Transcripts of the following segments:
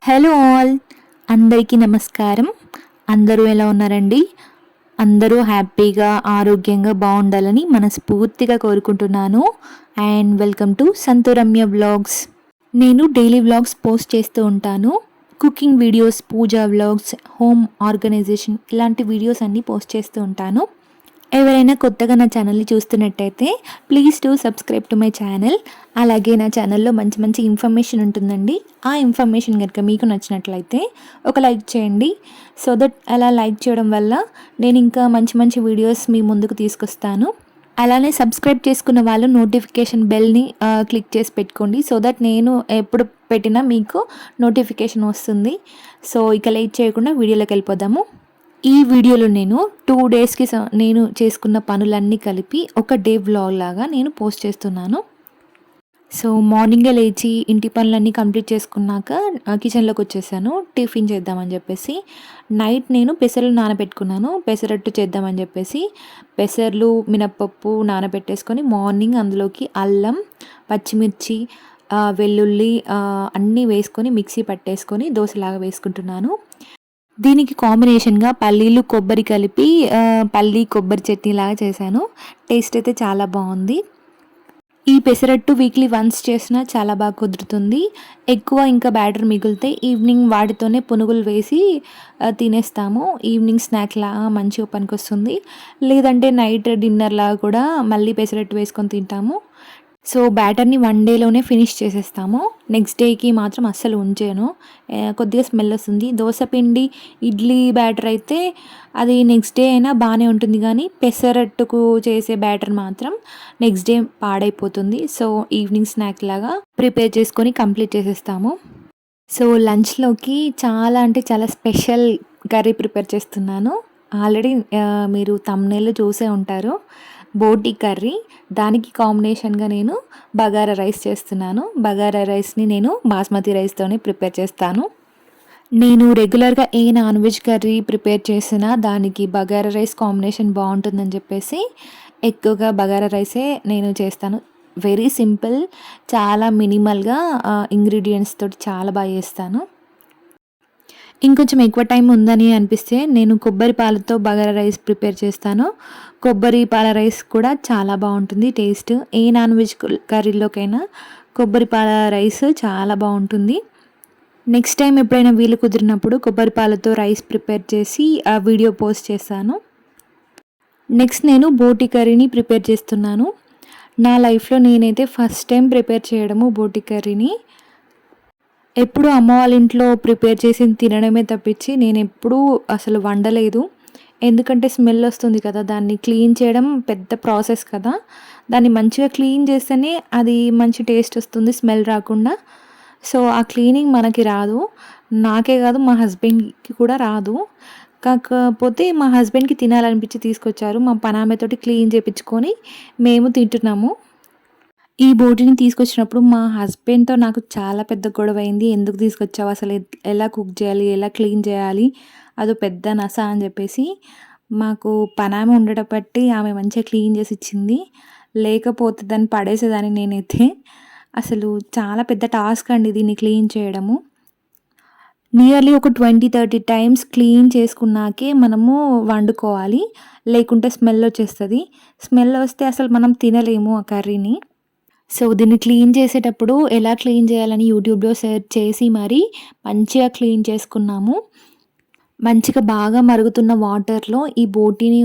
Hello all, అందరికీ నమస్కారం. అందరూ ఎలా ఉన్నారండి? అందరూ హ్యాపీగా ఆరోగ్యంగా బాగుండాలని మనస్ఫూర్తిగా కోరుకుంటున్నాను. And welcome to Santoramya vlogs. నేను డైలీ వ్లాగ్స్ పోస్ట్ చేస్తూ ఉంటాను. Cooking videos, puja vlogs, home organization ఇలాంటి వీడియోస్ అన్నీ పోస్ట్ చేస్తూ ఉంటాను. ఎవరైనా కొత్తగా నా ఛానల్ని చూస్తున్నట్టయితే please to subscribe to my channel. అలాగే నా ఛానల్లో మంచి మంచి ఇన్ఫర్మేషన్ ఉంటుందండి. ఆ ఇన్ఫర్మేషన్ కనుక మీకు నచ్చినట్లయితే ఒక లైక్ చేయండి. సో దట్ అలా లైక్ చేయడం వల్ల నేను ఇంకా మంచి మంచి వీడియోస్ మీ ముందుకు తీసుకొస్తాను. అలానే సబ్స్క్రైబ్ చేసుకున్న వాళ్ళు నోటిఫికేషన్ బెల్ని క్లిక్ చేసి పెట్టుకోండి. సో దట్ నేను ఎప్పుడు పెట్టినా మీకు నోటిఫికేషన్ వస్తుంది. సో ఇక లేట్ చేయకుండా వీడియోలోకి వెళ్ళిపోదాము. ఈ వీడియోలో నేను 2 డేస్కి నేను చేసుకున్న పనులన్నీ కలిపి ఒక డే వ్లాగ్ లాగా నేను పోస్ట్ చేస్తున్నాను. సో మార్నింగే లేచి ఇంటి పనులన్నీ కంప్లీట్ చేసుకున్నాక కిచెన్లోకి వచ్చేసాను టిఫిన్ చేద్దామని చెప్పేసి. నైట్ నేను పెసర్లు నానబెట్టుకున్నాను, పెసరట్టు చేద్దామని చెప్పేసి. పెసర్లు, మినప్పప్పు నానబెట్టేసుకొని మార్నింగ్ అందులోకి అల్లం, పచ్చిమిర్చి, వెల్లుల్లి అన్నీ వేసుకొని మిక్సీ పట్టేసుకొని దోశలాగా వేసుకుంటున్నాను. దీనికి కాంబినేషన్గా పల్లీలు, కొబ్బరి కలిపి పల్లీ కొబ్బరి చట్నీ లాగా చేశాను. టేస్ట్ అయితే చాలా బాగుంది. ఈ పెసరట్టు వీక్లీ వన్స్ చేసినా చాలా బాగా కుదురుతుంది. ఎక్కువ ఇంకా బ్యాటర్ మిగిలితే ఈవినింగ్ వాటితోనే పునుగులు వేసి తినేస్తాము. ఈవినింగ్ స్నాక్ లాగా మంచిగా పనికొస్తుంది. లేదంటే నైట్ డిన్నర్ లాగా కూడా మళ్ళీ పెసరట్టు వేసుకొని తింటాము. సో బ్యాటర్ని 1 డేలోనే ఫినిష్ చేసేస్తాము. నెక్స్ట్ డేకి మాత్రం అస్సలు ఉంచాను, కొద్దిగా స్మెల్ వస్తుంది. దోశపిండి, ఇడ్లీ బ్యాటర్ అయితే అది నెక్స్ట్ డే అయినా బాగానే ఉంటుంది, కానీ పెసరట్టుకు చేసే బ్యాటర్ మాత్రం నెక్స్ట్ డే పాడైపోతుంది. సో ఈవినింగ్ స్నాక్ లాగా ప్రిపేర్ చేసుకొని కంప్లీట్ చేసేస్తాము. సో లంచ్లోకి చాలా అంటే చాలా స్పెషల్ కర్రీ ప్రిపేర్ చేస్తున్నాను. ఆల్రెడీ మీరు థంబ్నెయిల్లో చూసే ఉంటారు, బోటి కర్రీ. దానికి కాంబినేషన్గా నేను బగారా రైస్ చేస్తున్నాను. బగారా రైస్ని నేను బాస్మతి రైస్తోనే ప్రిపేర్ చేస్తాను. నేను రెగ్యులర్గా ఏ నాన్ వెజ్ కర్రీ ప్రిపేర్ చేసినా దానికి బగారా రైస్ కాంబినేషన్ బాగుంటుందని చెప్పేసి ఎక్కువగా బగారా రైసే నేను చేస్తాను. వెరీ సింపుల్, చాలా మినిమల్గా ఇంగ్రీడియంట్స్ తోటి చాలా బాగా చేస్తాను. ఇంకొంచెం ఎక్కువ టైం ఉందని అనిపిస్తే నేను కొబ్బరి పాలతో బగారా రైస్ ప్రిపేర్ చేస్తాను. కొబ్బరి పాల రైస్ కూడా చాలా బాగుంటుంది టేస్ట్. ఏ నాన్ వెజ్ కర్రీలోకైనా కొబ్బరి పాల రైస్ చాలా బాగుంటుంది. నెక్స్ట్ టైం ఎప్పుడైనా వీలు కుదిరినప్పుడు కొబ్బరి పాలతో రైస్ ప్రిపేర్ చేసి ఆ వీడియో పోస్ట్ చేస్తాను. నెక్స్ట్ నేను బోటి కర్రీని ప్రిపేర్ చేస్తున్నాను. నా లైఫ్లో నేనైతే ఫస్ట్ టైం ప్రిపేర్ చేయడము బోటి కర్రీని. ఎప్పుడు అమ్మ వాళ్ళ ఇంట్లో ప్రిపేర్ చేసి తినడమే తప్పించి నేను ఎప్పుడూ అసలు వండలేదు. ఎందుకంటే స్మెల్ వస్తుంది కదా, దాన్ని క్లీన్ చేయడం పెద్ద ప్రాసెస్ కదా. దాన్ని మంచిగా క్లీన్ చేస్తేనే అది మంచి టేస్ట్ వస్తుంది, స్మెల్ రాకుండా. సో ఆ క్లీనింగ్ మనకి రాదు, నాకే కాదు మా హస్బెండ్కి కూడా రాదు. కాకపోతే మా హస్బెండ్కి తినాలనిపించి తీసుకొచ్చారు. మా పనామెతోటి క్లీన్ చేయించుకొని మేము తింటున్నాము. ఈ బోటిని తీసుకొచ్చినప్పుడు మా హస్బెండ్తో నాకు చాలా పెద్ద గొడవ అయింది. ఎందుకు తీసుకొచ్చావు, అసలు ఎలా కుక్ చేయాలి, ఎలా క్లీన్ చేయాలి, అదో పెద్ద నస అని చెప్పేసి. మాకు పనామె ఉండడం బట్టి ఆమె మంచిగా క్లీన్ చేసి ఇచ్చింది, లేకపోతే దాన్ని పడేసేదాన్ని నేనైతే. అసలు చాలా పెద్ద టాస్క్ అండి దీన్ని క్లీన్ చేయడము. నియర్లీ ఒక 20-30 టైమ్స్ క్లీన్ చేసుకున్నాకే మనము వండుకోవాలి, లేకుంటే స్మెల్ వచ్చేస్తుంది. స్మెల్ వస్తే అసలు మనం తినలేము ఆ కర్రీని. సో దీన్ని క్లీన్ చేసేటప్పుడు ఎలా క్లీన్ చేయాలని యూట్యూబ్లో సెర్చ్ చేసి మరీ మంచిగా క్లీన్ చేసుకున్నాము. మంచిగా బాగా మరుగుతున్న వాటర్లో ఈ బోటీని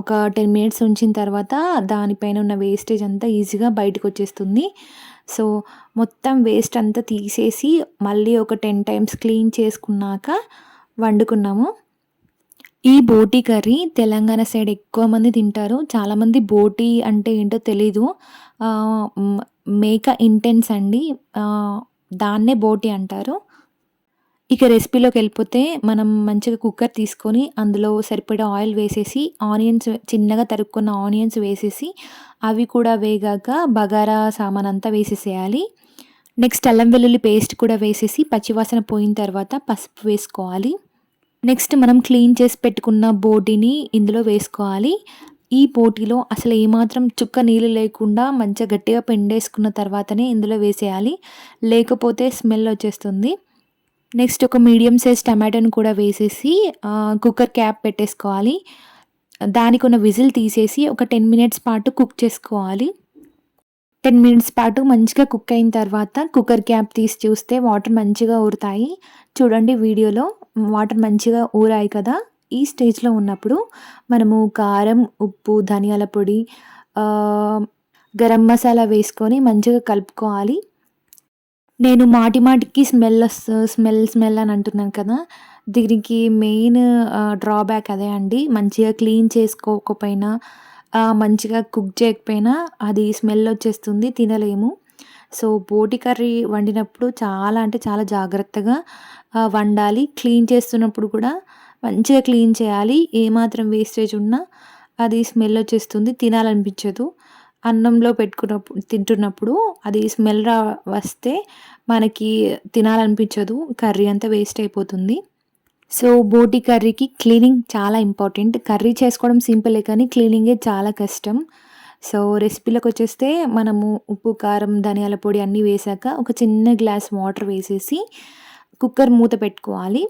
ఒక 10 మినిట్స్ ఉంచిన తర్వాత దానిపైన ఉన్న వేస్టేజ్ అంతా ఈజీగా బయటకు వచ్చేస్తుంది. సో మొత్తం వేస్ట్ అంతా తీసేసి మళ్ళీ ఒక 10 టైమ్స్ క్లీన్ చేసుకున్నాక వండుకున్నాము. ఈ బోటీ కర్రీ తెలంగాణ సైడ్ ఎక్కువ మంది తింటారు. చాలామంది బోటీ అంటే ఏంటో తెలీదు. మేక ఇంటెన్స్ అండి, దాన్నే బోటీ అంటారు. ఇక రెసిపీలోకి వెళ్ళిపోతే మనం మంచిగా కుక్కర్ తీసుకొని అందులో సరిపడా ఆయిల్ వేసేసి ఆనియన్స్, చిన్నగా తరుక్కున్న ఆనియన్స్ వేసేసి అవి కూడా వేగాక బగారా సామాన్ అంతా వేసేసేయాలి. నెక్స్ట్ అల్లం వెల్లుల్లి పేస్ట్ కూడా వేసేసి పచ్చివాసన పోయిన తర్వాత పసుపు వేసుకోవాలి. నెక్స్ట్ మనం క్లీన్ చేసి పెట్టుకున్న బోటీని ఇందులో వేసుకోవాలి. ఈ బోటీలో అసలు ఏమాత్రం చుక్క నీళ్ళు లేకుండా మంచిగా గట్టిగా పిండేసుకున్న తర్వాతనే ఇందులో వేసేయాలి, లేకపోతే స్మెల్ వచ్చేస్తుంది. నెక్స్ట్ ఒక మీడియం సైజ్ టమాటోని కూడా వేసేసి కుక్కర్ క్యాప్ పెట్టేసుకోవాలి. దానికున్న విజిల్ తీసేసి ఒక 10 మినిట్స్ పాటు కుక్ చేసుకోవాలి. 10 మినిట్స్ పాటు మంచిగా కుక్ అయిన తర్వాత కుక్కర్ క్యాప్ తీసి చూస్తే వాటర్ మంచిగా ఊరుతాయి. చూడండి వీడియోలో వాటర్ మంచిగా ఊరాయి కదా! ఈ స్టేజ్‌లో ఉన్నప్పుడు మనము కారం, ఉప్పు, ధనియాల పొడి, ఆహ్, గరం మసాలా వేసుకొని మంచిగా కలుపుకోవాలి. నేను మాటి మాటికి స్మెల్ అని అంటున్నాను కదా! దీనికి మెయిన్ డ్రాబ్యాక్ అదే అండి. మంచిగా క్లీన్ చేసుకోకపోయినా, మంచిగా కుక్ చేయకపోయినా అది స్మెల్ వచ్చేస్తుంది. తినలేము. సో, బోటి కర్రీ వండినప్పుడు చాలా అంటే చాలా జాగ్రత్తగా వండాలి. క్లీన్ చేస్తున్నప్పుడు కూడా మంచిగా క్లీన్ చేయాలి. ఏమాత్రం వేస్టేజ్ ఉన్నా అది స్మెల్ వచ్చేస్తుంది. తినాలనిపించదు. అన్నంలో తింటున్నప్పుడు అది స్మెల్ వస్తే మనకి తినాలనిపించదు. కర్రీ అంతా వేస్ట్ అయిపోతుంది. సో, బోటి కర్రీకి క్లీనింగ్ చాలా ఇంపార్టెంట్. కర్రీ చేసుకోవడం సింపులే కానీ క్లీనింగే చాలా కష్టం. సో, రెసిపీలోకొచ్చేస్తే మనము ఉప్పు, కారం, ధనియాల పొడి అన్నీ వేశాక ఒక చిన్న గ్లాస్ వాటర్ వేసేసి కుక్కర్ మూత పెట్టుకోవాలి.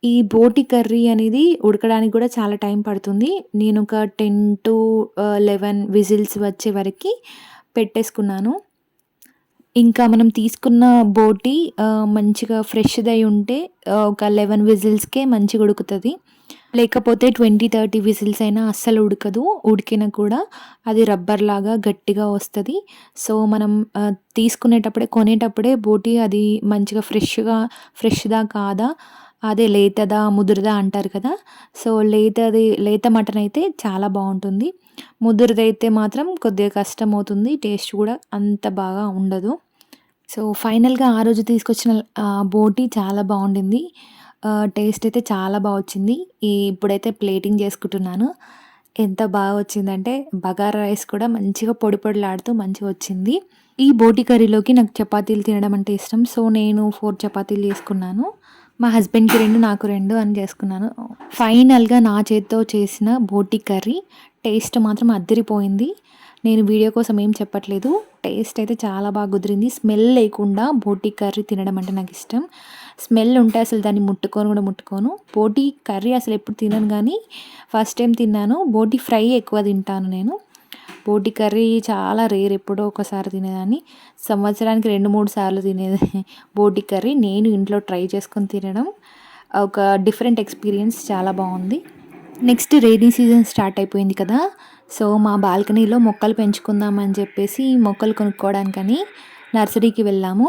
ఈ బోటి కర్రీ అనేది ఉడకడానికి కూడా చాలా టైం పడుతుంది. నేనొక 10-11 విజిల్స్ వచ్చే వరకి పెట్టేసుకున్నాను. ఇంకా మనం తీసుకున్న బోటి మంచిగా ఫ్రెష్‌దై ఉంటే ఒక 11 విజిల్స్‌కే మంచిగా ఉడుకుతది. లేకపోతే 20, 30 విజిల్స్ అయినా అస్సలు ఉడకదు. ఉడికినా కూడా అది రబ్బర్‌లాగా గట్టిగా వస్తది. సో, మనం కొనేటప్పుడే బోటి అది మంచిగా ఫ్రెష్‌దా కాదా, అదే లేతదా, ముదురుదా అంటారు కదా! సో, లేత మటన్ అయితే చాలా బావుంటుంది. ముదురుదైతే మాత్రం కొద్దిగా కష్టమవుతుంది. టేస్ట్ కూడా అంత బాగా ఉండదు. సో, ఫైనల్‌గా ఆ రోజు తీసుకొచ్చిన బోటి చాలా బావుండింది. టేస్ట్ అయితే చాలా బా వచ్చింది. ఇప్పుడైతే ప్లేటింగ్ చేసుకుంటున్నాను. ఎంత బాగా వచ్చిందంటే బగారా రైస్ కూడా మంచిగా పొడి పొడిలాడుతూ మంచిగొచ్చింది. ఈ బోటి కర్రీలోకి నాకు చపాతీలు తినడం అంటే ఇష్టం. సో, నేను 4 చపాతీలు చేసుకున్నాను. మా హస్బెండ్‌కి 2, నాకు 2 అని చేసుకున్నాను. ఫైనల్‌గా నా చేత్తో చేసిన బోటి కర్రీ టేస్ట్ మాత్రం అద్దిరిపోయింది. నేను వీడియో కోసం ఏం చెప్పట్లేదు. టేస్ట్ అయితే చాలా బాగా కుదిరింది. స్మెల్ లేకుండా బోటి కర్రీ తినడం అంటే నాకిష్టం. స్మెల్ ఉంటే అసలు దాన్ని ముట్టుకోను. బోటి కర్రీ అసలెప్పుడు తినను గానీ, ఫస్ట్ టైమ్ తిన్నాను. బోటి ఫ్రై ఎక్కువ తింటాను నేను. బోటి కర్రీ చాలా రేర్, ఎప్పుడో ఒకసారి తినేదాన్ని. సంవత్సరానికి 2, 3 సార్లు తినేది బోటి కర్రీ. నేను ఇంట్లో ట్రై చేసుకొని తినడం ఒక డిఫరెంట్ ఎక్స్‌పీరియన్స్, చాలా బావుంది. నెక్స్ట్ రెయినీ సీజన్ స్టార్ట్ అయిపోయింది కదా! సో, మా బాల్కనీలో మొక్కలు పెంచుకుందాం అని చెప్పేసి మొక్కలు కొనుక్కోవడానికని నర్సరీకి వెళ్ళాము.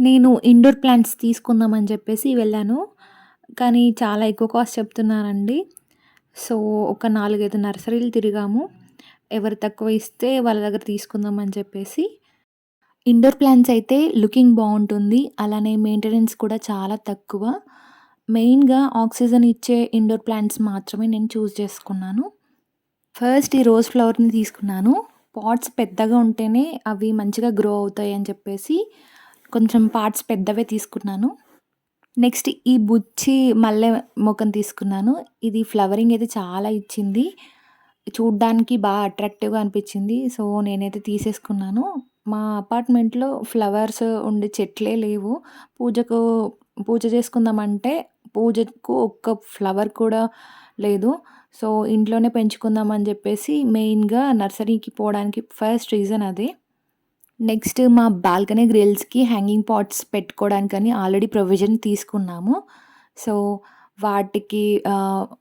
నేను ఇండోర్ ప్లాంట్స్ తీసుకుందామని చెప్పేసి వెళ్ళాను. కానీ చాలా ఎక్కువ కాస్ట్ చెప్తున్నారండి. సో, ఒక 4, 5 నర్సరీలు తిరిగాము. ఎవరు తక్కువ ఇస్తే వాళ్ళ దగ్గర తీసుకుందాం అని చెప్పేసి. ఇండోర్ ప్లాంట్స్ అయితే లుకింగ్ బావుంటుంది. అలానే మెయింటెనెన్స్ కూడా చాలా తక్కువ. మెయిన్‌గా ఆక్సిజన్ ఇచ్చే ఇండోర్ ప్లాంట్స్ మాత్రమే నేను చేసుకున్నాను. ఫస్ట్ ఈ రోజ్ ఫ్లవర్‌ని తీసుకున్నాను. పాట్స్ పెద్దగా ఉంటేనే అవి మంచిగా గ్రో అవుతాయి అని చెప్పేసి కొంచెం పాట్స్ పెద్దవే తీసుకున్నాను. నెక్స్ట్ ఈ బుచ్చి మల్లె మొక్కను తీసుకున్నాను. ఇది ఫ్లవరింగ్ అయితే చాలా ఇచ్చింది. చూడ్డానికి అట్రాక్టివ్‌గా అనిపించింది. సో, నేనైతే తీసేసుకున్నాను. మా అపార్ట్మెంట్‌లో ఫ్లవర్స్ ఉండే చెట్లే లేవు. పూజకు పూజ చేసుకుందామంటే పూజకు ఒక్క ఫ్లవర్ కూడా లేదు. సో, ఇంట్లోనే పెంచుకుందామని జెప్పేసి మెయిన్‌గా నర్సరీకి పోవడానికి ఫస్ట్ రీజన్ అదే. నెక్స్ట్ మా బాల్కనీ గ్రిల్స్‌కి హ్యాంగింగ్ పాట్స్ పెట్టుకోవడానికని ఆల్రెడీ ప్రొవిజన్ తీసుకున్నాము. సో, వాటికి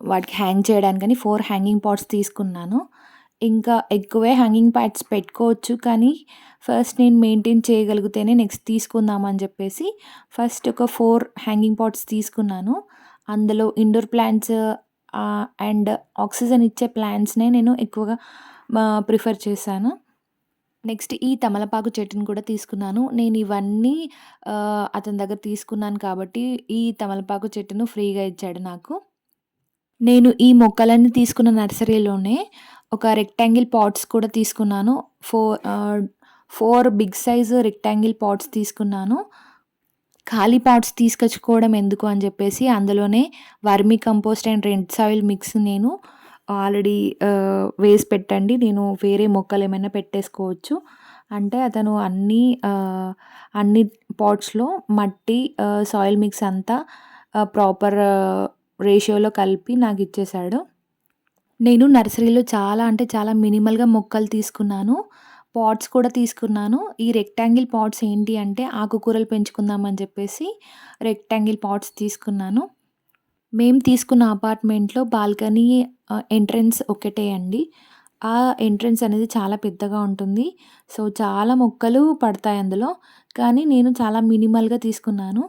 వాటికి హ్యాంగ్ చేయడానికని 4 హ్యాంగింగ్ పాట్స్ తీసుకున్నాను. ఇంకా ఎక్కువే హ్యాంగింగ్ పాట్స్ పెట్టుకోవచ్చు. కానీ ఫస్ట్ నేను మెయింటైన్ చేయగలిగితేనే నెక్స్ట్ తీసుకుందాం అని చెప్పేసి ఫస్ట్ ఒక 4 హ్యాంగింగ్ పాట్స్ తీసుకున్నాను. అందులో ఇండోర్ ప్లాంట్స్ అండ్ ఆక్సిజన్ ఇచ్చే ప్లాంట్స్‌నే నేను ఎక్కువగా ప్రిఫర్ చేశాను. నెక్స్ట్ ఈ తమలపాకు చెట్టుని కూడా తీసుకున్నాను. నేను ఇవన్నీ అతని దగ్గర తీసుకున్నాను కాబట్టి ఈ తమలపాకు చెట్టును ఫ్రీగా ఇచ్చాడు నాకు. నేను ఈ మొక్కలన్నీ తీసుకున్న నర్సరీలోనే ఒక రెక్టాంగిల్ పాట్స్ కూడా తీసుకున్నాను. 4 బిగ్ సైజ్ రెక్టాంగిల్ పాట్స్ తీసుకున్నాను. ఖాళీ పాట్స్ తీసుకొచ్చుకోవడం ఎందుకు అని చెప్పేసి అందులోనే vermi compost and red soil mix నేను ఆల్రెడీ వేసి పెట్టండి. నేను వేరే మొక్కలేమైనా పెట్టేసుకోవచ్చు. అంటే అతను అన్ని పాట్స్‌లో మట్టి, సాయిల్ మిక్స్ అంతా ప్రాపర్ రేషియోలో కలిపి నాకిచ్చేసాడు. నేను నర్సరీలో చాలా అంటే చాలా మినిమల్‌గా మొక్కలు తీసుకున్నాను. పాట్స్ కూడా తీసుకున్నాను. ఈ రెక్టాంగిల్ పాట్స్ ఏంటి అంటే ఆకుకూరలు పెంచుకుందాం అని చెప్పేసి రెక్టాంగిల్ పాట్స్ తీసుకున్నాను. మేము తీసుకున్న అపార్ట్మెంట్‌లో బాల్కనీ ఎంట్రన్స్ ఒకటే అండి. ఆ ఎంట్రన్స్ అనేది చాలా పెద్దగా ఉంటుంది. సో, చాలా మొక్కలు పడతాయి అందులో. కానీ నేను చాలా మినిమల్‌గా తీసుకున్నాను.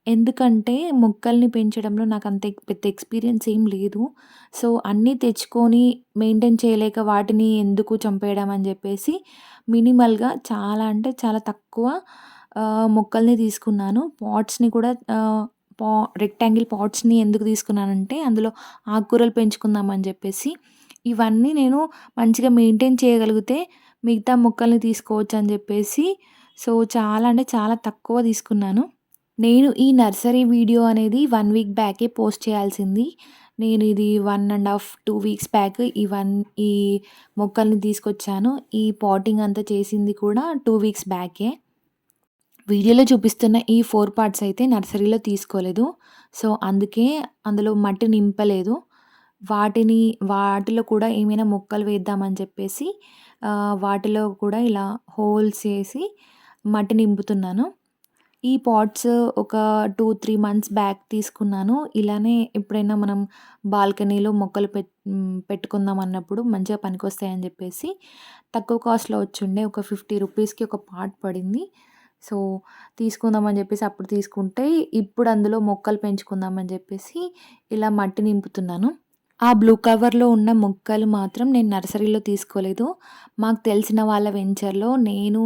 ఎందుకంటే మొక్కల్ని పెంచడంలో నాకంత పెద్ద ఎక్స్‌పీరియన్స్ ఏం లేదు. సో, అన్నీ తెచ్చుకొని మెయింటైన్ చేయలేక వాటిని ఎందుకు చంపేయడం అని జెప్పేసి మినిమల్‌గా చాలా అంటే చాలా తక్కువ మొక్కల్ని తీసుకున్నాను. పాట్స్‌ని కూడా పా రెక్టాంగిల్ పాట్స్‌ని ఎందుకు తీసుకున్నానంటే, అందులో ఆకుకూరలు పెంచుకుందామని జెప్పేసి. ఇవన్నీ నేను మంచిగా మెయింటైన్ చేయగలిగితే, మిగతా మొక్కల్ని తీసుకోవచ్చని జెప్పేసి, సో, చాలా అంటే చాలా తక్కువ తీసుకున్నాను. నేను ఈ నర్సరీ వీడియో అనేది 1 వీక్ బ్యాకే పోస్ట్ చేయాల్సింది. నేను ఇది 1 ½ 2 వీక్స్ బ్యాక్ ఈ మొక్కల్ని తీసుకొచ్చాను. ఈ పాటింగ్ అంతా చేసింది కూడా 2 వీక్స్ బ్యాకే. వీడియోలో చూపిస్తున్న ఈ 4 పార్ట్స్ అయితే నర్సరీలో తీసుకోలేదు. సో, అందుకే అందులో మట్టి నింపలేదు. వాటిలో కూడా ఏమైనా మొక్కలు వేద్దామని చెప్పేసి వాటిలో కూడా ఇలా హోల్స్ చేసి మట్టి నింపుతున్నాను. ఈ పాట్స్ ఒక 2, 3 మంత్స్ బ్యాక్ తీసుకున్నాను. ఇలానే ఎప్పుడైనా మనం బాల్కనీలో మొక్కలు పెట్టుకుందాం అన్నప్పుడు మంచిగా పనికొస్తాయని చెప్పేసి తక్కువ కాస్ట్‌లో వచ్చుండే ఒక 50 రూపీస్‌కి ఒక పాట్ పడింది. సో, తీసుకుందామని జెప్పేసి అప్పుడు తీసుకుంటే, ఇప్పుడు అందులో మొక్కలు పెంచుకుందామని జెప్పేసి ఇలా మట్టి నింపుతున్నాను. ఆ బ్లూ కవర్‌లో ఉన్న మొక్కలు మాత్రం నేను నర్సరీలో తీసుకోలేదు. మాకు తెలిసిన వాళ్ళ వెంచర్‌లో నేను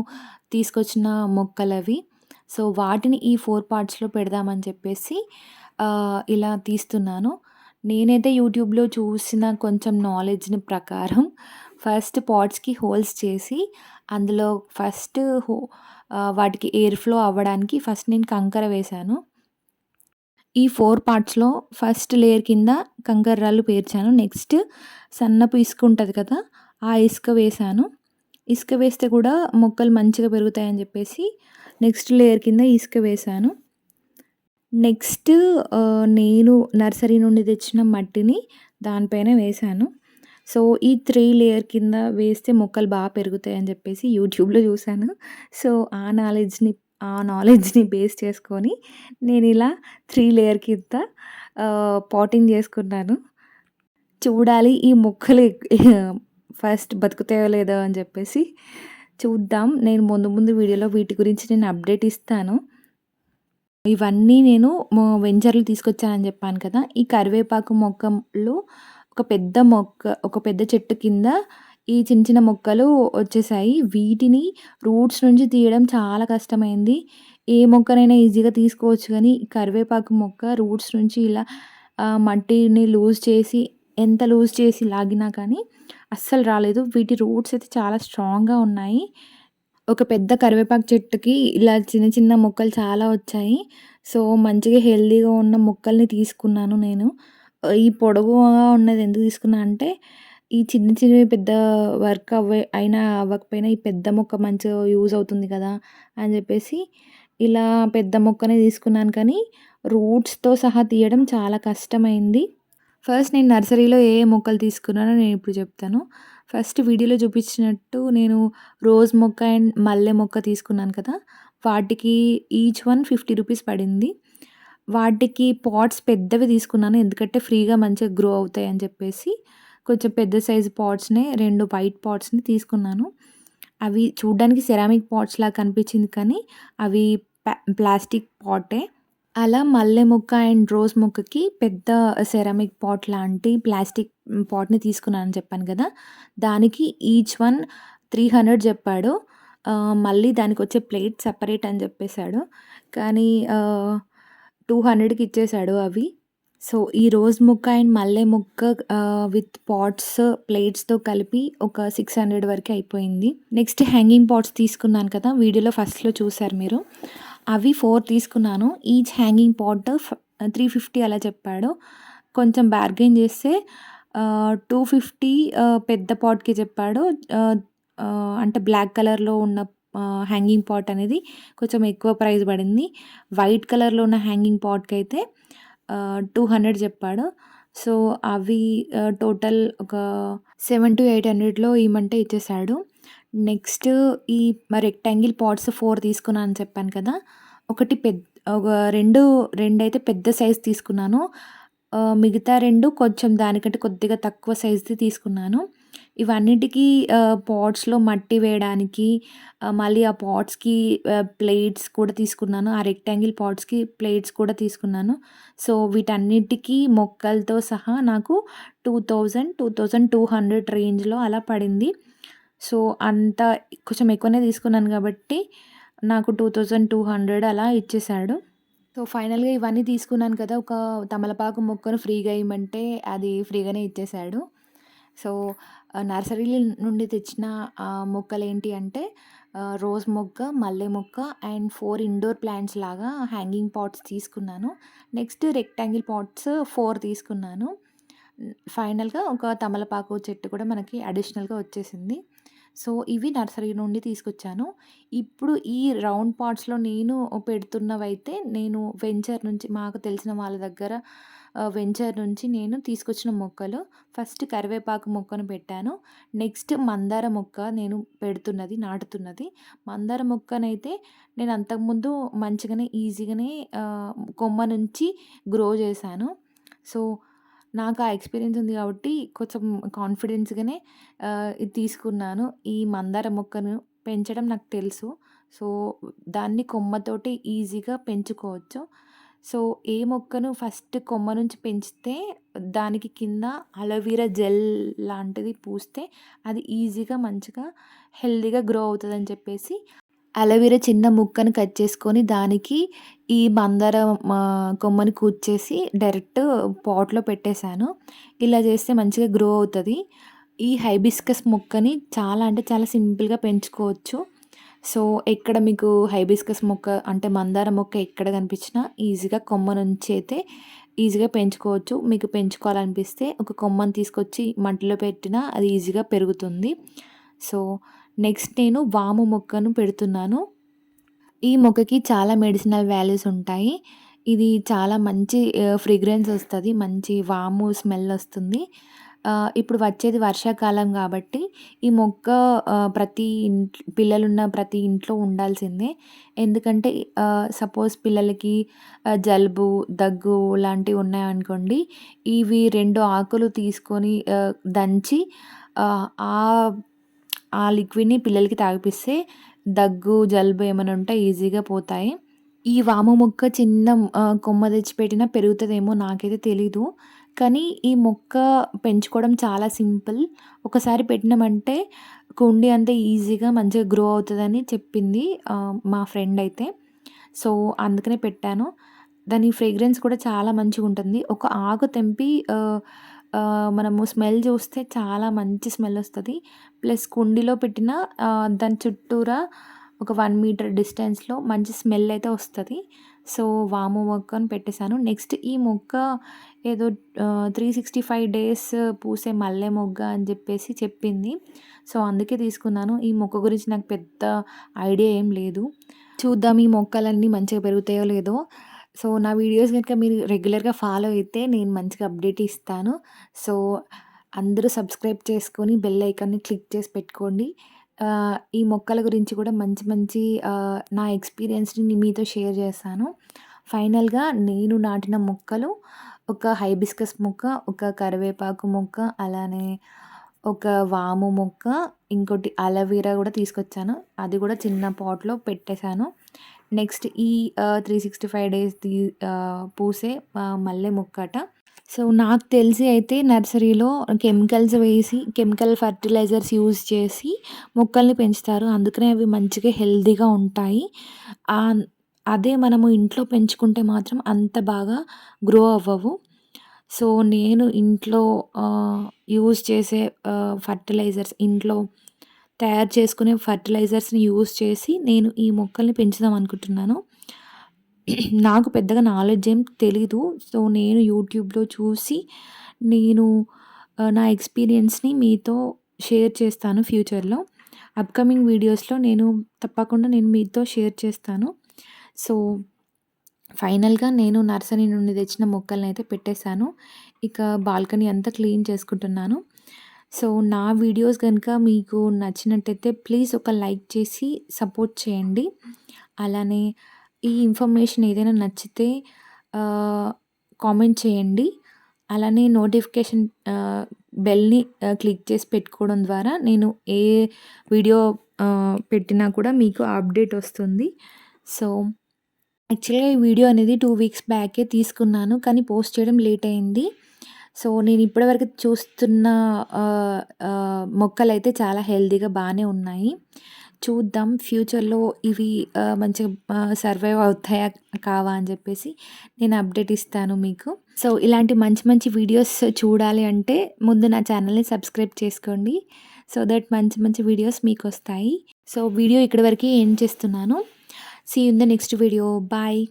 తీసుకొచ్చిన మొక్కలవి. సో, వాటిని ఈ 4 పార్ట్స్‌లో పెడదామని చెప్పేసి ఇలా తీస్తున్నాను. నేనైతే యూట్యూబ్‌లో చూసిన కొంచెం నాలెడ్జ్‌ని ప్రకారం ఫస్ట్ పాట్స్‌కి హోల్స్ చేసి, అందులో ఫస్ట్ వాటికి ఎయిర్ ఫ్లో అవ్వడానికి ఫస్ట్ నేను కంకర వేశాను. ఈ 4 పార్ట్స్‌లో ఫస్ట్ లేయర్ కింద కంకర రాళ్ళు పేర్చాను. నెక్స్ట్ సన్నపు ఇసుక ఉంటది కదా! ఆ ఇసుక వేశాను. ఇసుక వేస్తే కూడా మొక్కలు మంచిగా పెరుగుతాయని చెప్పేసి నెక్స్ట్ లేయర్ కింద ఇసుక వేశాను. నెక్స్ట్ నేను నర్సరీ నుండి తెచ్చిన మట్టిని దానిపైన వేశాను. సో, ఈ 3 లేయర్ కింద వేస్తే మొక్కలు పెరుగుతాయని చెప్పేసి యూట్యూబ్‌లో చూసాను. సో, ఆ నాలెడ్జ్‌ని బేస్ చేసుకొని నేనిలా 3 లేయర్ కింద పాటింగ్ చేసుకున్నాను. చూడాలి ఈ మొక్కలు ఫస్ట్ బతుకుతాయో లేదో అని చెప్పేసి చూద్దాం. నేను ముందు ముందు వీడియోలో వీటి గురించి నేను అప్డేట్ ఇస్తాను. ఇవన్నీ నేను వెంచర్‌లు తీసుకొచ్చానని చెప్పాను కదా! ఈ కరివేపాకు మొక్కలు ఒక పెద్ద చెట్టు కింద ఈ చిన్న చిన్న మొక్కలు వచ్చేసాయి. వీటిని రూట్స్ నుంచి తీయడం చాలా కష్టమైంది. ఏ మొక్కనైనా ఈజీగా తీసుకోవచ్చు గానీ, కరివేపాకు మొక్క రూట్స్ నుంచి ఇలా మట్టిని ఎంత లూజ్ చేసి లాగినా కానీ అస్సలు రాలేదు. వీటి రూట్స్ అయితే చాలా స్ట్రాంగ్‌గా ఉన్నాయి. ఒక పెద్ద కరివేపాకు చెట్టుకి ఇలా చిన్న చిన్న మొక్కలు చాలా వచ్చాయి. సో, మంచిగా హెల్తీగా ఉన్న మొక్కల్ని తీసుకున్నాను నేను. ఈ పొడవుగా ఉన్నది ఎందుకు తీసుకున్నా అంటే, ఈ చిన్న చిన్నవి పెద్ద వర్క్ అయినా అవ్వకపోయినా ఈ పెద్ద మొక్క మంచిగా యూజ్ అవుతుంది కదా! అని చెప్పేసి ఇలా పెద్ద మొక్కనే తీసుకున్నాను కానీ, రూట్స్‌తో సహా తీయడం చాలా కష్టమైంది. ఫస్ట్ నేను నర్సరీలో ఏ ఏ మొక్కలు తీసుకున్నానో నేనిప్పుడు చెప్తాను. ఫస్ట్ వీడియోలో చూపించినట్టు నేను రోజ్ మొక్క అండ్ మల్లె మొక్క తీసుకున్నాను కదా! వాటికి ఈచ్ వన్ 50 రూపీస్ పడింది. వాటికి పాట్స్ పెద్దవి తీసుకున్నాను. ఎందుకంటే ఫ్రీగా మంచిగా గ్రో అవుతాయని చెప్పేసి కొంచెం పెద్ద సైజు పాట్స్‌నే 2 వైట్ పాట్స్‌ని తీసుకున్నాను. అవి చూడ్డానికి సెరామిక్ పాట్స్‌లాగా కనిపించింది కానీ అవి ప్లాస్టిక్ పాటే. అలా మల్లె మొక్క అండ్ రోజ్ మొక్కకి పెద్ద సెరామిక్ పాట్ లాంటి ప్లాస్టిక్ పాట్‌ని తీసుకున్నానని చెప్పాను కదా! దానికి ఈచ్ వన్ 300 చెప్పాడు. మళ్ళీ దానికొచ్చే ప్లేట్ సెపరేట్ అని చెప్పేసాడు. కానీ 200కి ఇచ్చేసాడు అవి. సో, ఈ రోజ్ మొక్క అండ్ మల్లె మొక్క విత్ పాట్స్, ప్లేట్స్‌తో కలిపి ఒక 600 వరకే అయిపోయింది. నెక్స్ట్ హ్యాంగింగ్ పాట్స్ తీసుకున్నాను కదా! వీడియోలో ఫస్ట్‌లో చూసారు మీరు. అవి 4 తీసుకున్నాను. ఈచ్ హ్యాంగింగ్ పాట్ 350 అలా చెప్పాడు. కొంచెం బార్గెయిన్ చేస్తే 250 పెద్ద పాట్‌కి చెప్పాడు. అంటే బ్లాక్ కలర్‌లో ఉన్న హ్యాంగింగ్ పాట్ అనేది కొంచెం ఎక్కువ ప్రైస్ పడింది. వైట్ కలర్‌లో ఉన్న హ్యాంగింగ్ పాట్‌కైతే 200 చెప్పాడు. సో, అవి టోటల్ ఒక 700-800లో ఇయ్యమంటే ఇచ్చేసాడు. నెక్స్ట్ ఈ రెక్టాంగిల్ పాట్స్ 4 తీసుకున్నా అని చెప్పాను కదా! ఒకటి ఒక 2 అయితే పెద్ద సైజ్ తీసుకున్నాను. మిగతా 2 కొంచెం దానికంటే కొద్దిగా తక్కువ సైజ్‌ది తీసుకున్నాను. ఇవన్నిటికి పాట్స్‌లో మట్టి వేయడానికి మళ్ళీ ఆ పాట్స్‌కి ప్లేట్స్ కూడా తీసుకున్నాను. ఆ రెక్టాంగిల్ పాట్స్‌కి ప్లేట్స్ కూడా తీసుకున్నాను. సో, వీటన్నిటికి మొక్కలతో సహా నాకు 2200 రేంజ్‌లో అలా పడింది. సో, అంత కొంచెం ఎక్కువనే తీసుకున్నాను కాబట్టి నాకు 2200 అలా ఇచ్చేసాడు. సో, ఫైనల్‌గా ఇవన్నీ తీసుకున్నాను కదా! ఒక తమలపాకు మొక్కను ఫ్రీగా ఇయ్యమంటే అది ఫ్రీగానే ఇచ్చేసాడు. సో, నర్సరీ నుండి తెచ్చిన మొక్కలేంటి అంటే రోజ్ మొక్క, మల్లె మొక్క అండ్ 4 ఇండోర్ ప్లాంట్స్ లాగా హ్యాంగింగ్ పాట్స్ తీసుకున్నాను. నెక్స్ట్ రెక్టాంగిల్ పాట్స్ 4 తీసుకున్నాను. ఫైనల్‌గా ఒక తమలపాకు చెట్టు కూడా మనకి అడిషనల్‌గా వచ్చేసింది. సో, ఇవి నర్సరీ నుండి తీసుకొచ్చాను. ఇప్పుడు ఈ రౌండ్ పాట్స్‌లో నేను పెడుతున్నవైతే నేను వెంచర్ నుంచి మాకు తెలిసిన వాళ్ళ దగ్గర వెంచర్ నుంచి నేను తీసుకొచ్చిన మొక్కలు. ఫస్ట్ కరివేపాకు మొక్కను పెట్టాను. నెక్స్ట్ మందార మొక్క నేను నాటుతున్నది. మందార మొక్కనైతే నేను అంతకుముందు మంచిగానే ఈజీగానే కొమ్మ నుంచి గ్రో చేశాను. సో, నాకు ఆ ఎక్స్‌పీరియన్స్ ఉంది కాబట్టి కొంచెం కాన్ఫిడెన్స్‌గానే ఇది తీసుకున్నాను. ఈ మందార మొక్కను పెంచడం నాకు తెలుసు. సో, దాన్ని కొమ్మతోటి ఈజీగా పెంచుకోవచ్చు. సో, ఏ మొక్కను ఫస్ట్ కొమ్మ నుంచి పెంచితే దానికి కింద అలోవెరా జెల్ లాంటిది పూస్తే అది ఈజీగా మంచిగా హెల్తీగా గ్రో అవుతదని చెప్పేసి అలోవెరా చిన్న ముక్కను కట్ చేసుకొని దానికి ఈ మందార కొమ్మని కూర్చేసి డైరెక్ట్ పాట్‌లో పెట్టేసాను. ఇలా చేస్తే మంచిగా గ్రో అవుతది. ఈ హైబిస్కస్ మొక్కని చాలా అంటే చాలా సింపుల్‌గా పెంచుకోవచ్చు. సో, ఎక్కడ మీకు హైబిస్కస్ మొక్క అంటే మందార మొక్క ఎక్కడ కనిపించినా ఈజీగా కొమ్మ నుంచి అయితే ఈజీగా పెంచుకోవచ్చు. మీకు పెంచుకోవాలనిపిస్తే ఒక కొమ్మని తీసుకొచ్చి మట్టిలో పెట్టినా అది ఈజీగా పెరుగుతుంది. సో, నెక్స్ట్ నేను వాము మొక్కను పెడుతున్నాను. ఈ మొక్కకి చాలా మెడిసినల్ వాల్యూస్ ఉంటాయి. ఇది చాలా మంచి ఫ్రేగ్రెన్స్ వస్తది. మంచి వాము స్మెల్ వస్తుంది. ఇప్పుడు వచ్చేది వర్షాకాలం కాబట్టి ఈ మొక్క పిల్లలున్న ప్రతి ఇంట్లో ఉండాల్సిందే. ఎందుకంటే సపోజ్ పిల్లలకి జలుబు, దగ్గు లాంటివి ఉన్నాయనుకోండి. ఇవి 2 ఆకులు తీసుకొని దంచి ఆ ఆ లిక్విడ్‌ని పిల్లలకి తాగిపిస్తే దగ్గు, జలుబు ఏమైనా ఉంటే ఈజీగా పోతాయి. ఈ వాము మొక్క చిన్న కొమ్మ తెచ్చిపెట్టినా పెరుగుతదేమో నాకైతే తెలీదు. కానీ ఈ మొక్క పెంచుకోవడం చాలా సింపుల్. ఒకసారి పెట్టినామంటే కుండీ అంతా ఈజీగా మంచిగా గ్రో అవుతదని చెప్పింది మా ఫ్రెండ్ అయితే. సో, అందుకనే పెట్టాను. దాని ఫ్రేగ్రెన్స్ కూడా చాలా మంచిగుంటుంది. ఒక ఆకు తెంపి మనము స్మెల్ చూస్తే చాలా మంచి స్మెల్ వస్తది. ప్లస్ కుండీలో పెట్టిన దాని చుట్టూరా ఒక 1 మీటర్ డిస్టెన్స్‌లో మంచి స్మెల్ అయితే వస్తది. సో, వాము మొక్కను పెట్టేసాను. నెక్స్ట్ ఈ మొక్క ఏదో 365 డేస్ పూసే మల్లె మొగ్గ అని చెప్పేసి చెప్పింది. సో, అందుకే తీసుకున్నాను. ఈ మొక్క గురించి నాకు పెద్ద ఐడియా ఏం లేదు. చూద్దాం ఈ మొక్కలన్నీ మంచిగా పెరుగుతాయో లేదో. సో, నా వీడియోస్ గనుక మీరు రెగ్యులర్‌గా ఫాలో అయితే నేను మంచిగా అప్డేట్ ఇస్తాను. సో, అందరూ సబ్స్క్రైబ్ చేసుకొని బెల్ ఐకాన్‌ని క్లిక్ చేసి పెట్టుకోండి. ఈ మొక్కల గురించి కూడా మంచి మంచి నా ఎక్స్‌పీరియన్స్‌ని మీతో షేర్ చేశాను. ఫైనల్‌గా నేను నాటిన మొక్కలు ఒక హైబిస్కస్ మొక్క, ఒక కరివేపాకు మొక్క, అలానే ఒక వాము మొక్క, ఇంకోటి అలోవెరా కూడా తీసుకొచ్చాను. అది కూడా చిన్న పాట్‌లో పెట్టేసాను. నెక్స్ట్ ఈ 365 డేస్‌ది పూసే మల్లె మొక్కట. సో, నాకు తెలిసి అయితే నర్సరీలో కెమికల్స్ వేసి, కెమికల్ ఫెర్టిలైజర్స్ యూజ్ చేసి మొక్కల్ని పెంచుతారు. అందుకనే అవి మంచిగా హెల్తీగా ఉంటాయి. ఆహ్, అదే మనము ఇంట్లో పెంచుకుంటే మాత్రం అంత బాగా గ్రో అవ్వవు. సో, నేను ఇంట్లో యూజ్ చేసే ఫెర్టిలైజర్స్ ఇంట్లో తయారు చేసుకునే ఫెర్టిలైజర్స్‌ని యూజ్ చేసి నేను ఈ మొక్కల్ని పెంచుదాం అనుకుంటున్నాను. నాకు పెద్దగా నాలెడ్జ్ ఏం తెలీదు. సో, నేను యూట్యూబ్‌లో చూసి నేను నా ఎక్స్‌పీరియన్స్‌ని మీతో షేర్ చేస్తాను ఫ్యూచర్‌లో. అప్కమింగ్ వీడియోస్లో తప్పకుండా నేను మీతో షేర్ చేస్తాను. సో ఫైనల్గా నేను నర్సరీ నుండి తెచ్చిన మొక్కల్ని అయితే పెట్టేశాను. ఇక బాల్కనీ అంతా క్లీన్ చేసుకుంటున్నాను. సో నా వీడియోస్ కనుక మీకు నచ్చినట్టయితే ప్లీజ్ ఒక లైక్ చేసి సపోర్ట్ చేయండి. అలానే ఈ ఇన్ఫర్మేషన్ ఏదైనా నచ్చితే కామెంట్ చేయండి. అలానే నోటిఫికేషన్ బెల్ని క్లిక్ చేసి పెట్టుకోవడం ద్వారా నేను ఏ వీడియో పెట్టినా కూడా మీకు అప్డేట్ వస్తుంది. సో యాక్చువల్గా ఈ వీడియో అనేది 2 వీక్స్ బ్యాకే తీసుకున్నాను, కానీ పోస్ట్ చేయడం లేట్ అయింది. సో నేను ఇప్పటివరకు చూస్తున్న మొక్కలైతే చాలా హెల్తీగా బాగానే ఉన్నాయి. చూద్దాం ఫ్యూచర్లో ఇవి మంచిగా సర్వైవ్ అవుతాయా కావా అని చెప్పేసి నేను అప్డేట్ ఇస్తాను మీకు. సో ఇలాంటి మంచి మంచి వీడియోస్ చూడాలి అంటే ముందు నా ఛానల్ని సబ్స్క్రైబ్ చేసుకోండి. సో దట్ మంచి మంచి వీడియోస్ మీకు వస్తాయి. సో వీడియో ఇక్కడి వరకు ఎండ్ చేస్తున్నాను. See you in the next video. Bye.